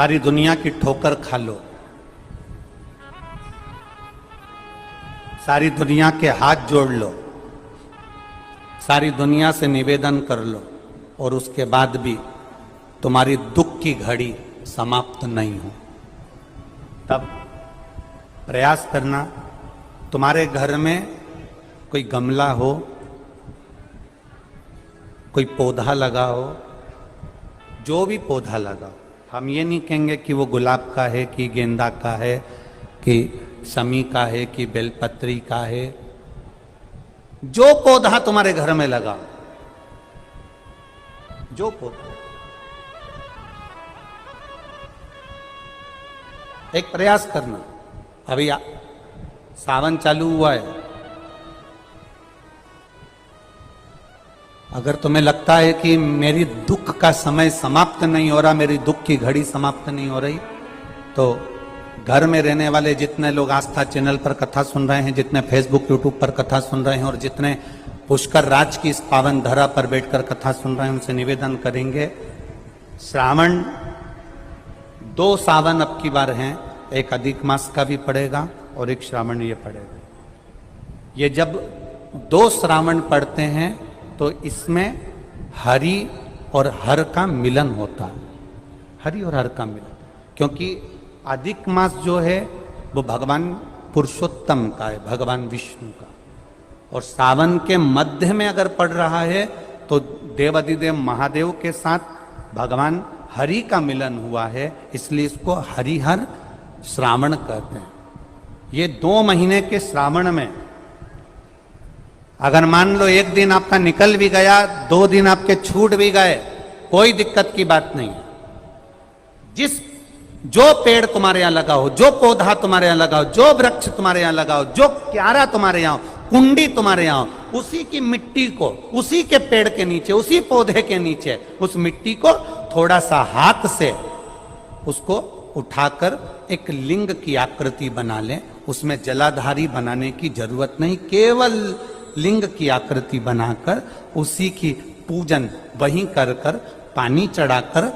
सारी दुनिया की ठोकर खा लो, सारी दुनिया के हाथ जोड़ लो, सारी दुनिया से निवेदन कर लो, और उसके बाद भी तुम्हारी दुख की घड़ी समाप्त नहीं हो, तब प्रयास करना। तुम्हारे घर में कोई गमला हो, कोई पौधा लगा हो, जो भी पौधा लगा हो, हम ये नहीं कहेंगे कि वो गुलाब का है कि गेंदा का है कि शमी का है कि बेलपत्री का है। जो पौधा तुम्हारे घर में लगा, जो पौधा, एक प्रयास करना। अभी सावन चालू हुआ है, अगर तुम्हें लगता है कि मेरी दुख का समय समाप्त नहीं हो रहा, मेरी दुख की घड़ी समाप्त नहीं हो रही, तो घर में रहने वाले जितने लोग आस्था चैनल पर कथा सुन रहे हैं, जितने फेसबुक यूट्यूब पर कथा सुन रहे हैं, और जितने पुष्कर राज की इस पावन धरा पर बैठकर कथा सुन रहे हैं, उनसे निवेदन करेंगे, श्रावण 2 सावन अब की बार हैं, एक अधिक मास का भी पड़ेगा और एक श्रावण ये पड़ेगा। ये जब 2 श्रावण पड़ते हैं तो इसमें हरि और हर का मिलन होता है, हरि और हर का मिलन, क्योंकि अधिक मास जो है वो भगवान पुरुषोत्तम का है, भगवान विष्णु का, और सावन के मध्य में अगर पड़ रहा है तो देवाधिदेव महादेव के साथ भगवान हरि का मिलन हुआ है, इसलिए इसको हरिहर श्रावण कहते हैं। ये 2 महीने के श्रावण में अगर मान लो एक दिन आपका निकल भी गया, 2 दिन आपके छूट भी गए, कोई दिक्कत की बात नहीं। जो पेड़ तुम्हारे यहां लगा हो, जो पौधा तुम्हारे यहां लगा हो, जो वृक्ष तुम्हारे यहां लगा हो, जो क्यारा तुम्हारे यहां हो, कुंडी तुम्हारे यहां हो, उसी की मिट्टी को, उसी के पेड़ के नीचे, उसी पौधे के नीचे, उस मिट्टी को थोड़ा सा हाथ से उसको उठाकर एक लिंग की आकृति बना लें। उसमें जलाधारी बनाने की जरूरत नहीं, केवल लिंग की आकृति बनाकर उसी की पूजन वहीं कर कर, पानी चढ़ाकर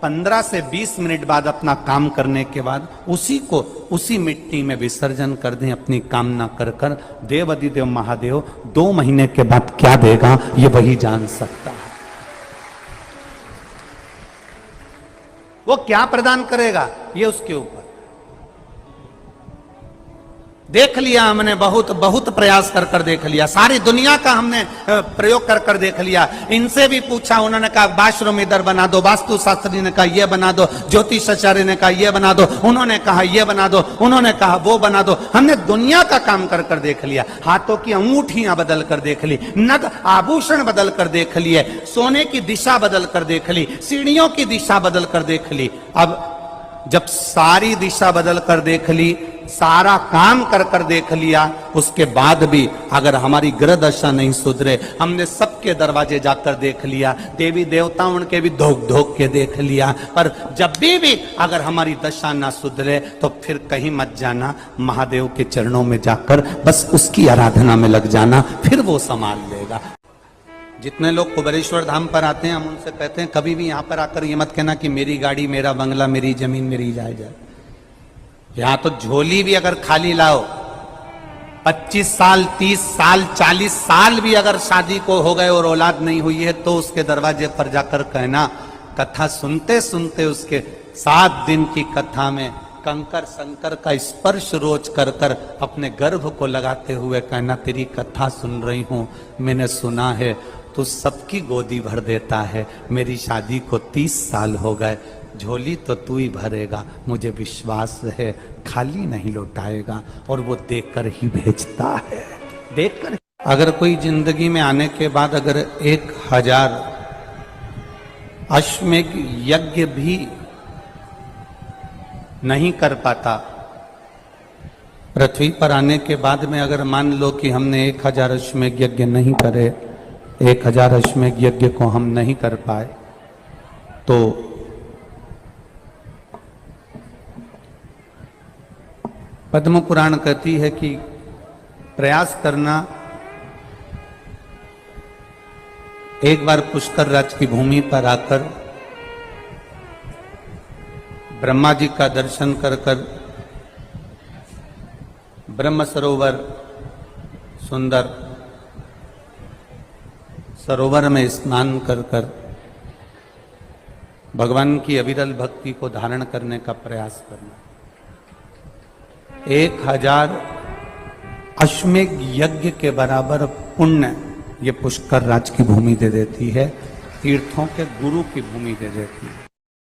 15 से 20 मिनट बाद अपना काम करने के बाद उसी को उसी मिट्टी में विसर्जन कर दें, अपनी कामना कर कर। देवाधिदेव महादेव 2 महीने के बाद क्या देगा ये वही जान सकता है। वो क्या प्रदान करेगा ये उसके ऊपर। देख लिया हमने, बहुत बहुत प्रयास कर कर देख लिया, सारी दुनिया का हमने प्रयोग कर कर देख लिया। इनसे भी पूछा, उन्होंने कहा बाथरूम इधर बना दो, वास्तु शास्त्री ने कहा ये बना दो, ज्योतिषाचार्य ने कहा ये बना दो, उन्होंने कहा ये बना दो, उन्होंने कहा वो बना दो। हमने दुनिया का काम कर कर देख लिया, हाथों की अंगूठियां बदल कर देख ली, नग आभूषण बदल कर देख लिए, सोने की दिशा बदल कर देख ली, सीढ़ियों की दिशा बदल कर देख ली। अब जब सारी दिशा बदल कर देख ली, सारा काम कर कर देख लिया, उसके बाद भी अगर हमारी ग्रह दशा नहीं सुधरे, हमने सबके दरवाजे जाकर देख लिया, देवी देवता उनके भी धोख धोख के देख लिया, पर जब भी अगर हमारी दशा ना सुधरे तो फिर कहीं मत जाना, महादेव के चरणों में जाकर बस उसकी आराधना में लग जाना, फिर वो संभाल लेगा। जितने लोग कुबेरेश्वर धाम पर आते हैं, हम उनसे कहते हैं कभी भी यहां पर आकर ये मत कहना कि मेरी गाड़ी, मेरा बंगला, मेरी जमीन, मेरी जायदाद। यहां तो झोली भी अगर खाली लाओ, 25 साल, 30 साल, 40 साल भी अगर शादी को हो गए और औलाद नहीं हुई है, तो उसके दरवाजे पर जाकर कहना, कथा सुनते सुनते उसके 7 दिन की कथा में कंकर शंकर का स्पर्श रोज कर कर अपने गर्भ को लगाते हुए कहना, तेरी कथा सुन रही हूं, मैंने सुना है तू सबकी गोदी भर देता है, मेरी शादी को 30 साल हो गए, झोली तो तू ही भरेगा, मुझे विश्वास है खाली नहीं लौटाएगा, और वो देकर ही भेजता है, देकर। अगर कोई जिंदगी में आने के बाद अगर 1000 अश्वमेध यज्ञ भी नहीं कर पाता, पृथ्वी पर आने के बाद में अगर मान लो कि हमने 1000 अश्वमेध यज्ञ नहीं करे, 1000 अश्वमेध यज्ञ को हम नहीं कर पाए, तो पद्म पुराण कहती है कि प्रयास करना, एक बार पुष्कर राज की भूमि पर आकर ब्रह्मा जी का दर्शन कर कर ब्रह्म सरोवर सुंदर सरोवर में स्नान कर कर भगवान की अविरल भक्ति को धारण करने का प्रयास करना। 1000 अश्वमेध यज्ञ के बराबर पुण्य ये पुष्कर राज की भूमि दे देती है, तीर्थों के गुरु की भूमि दे देती है।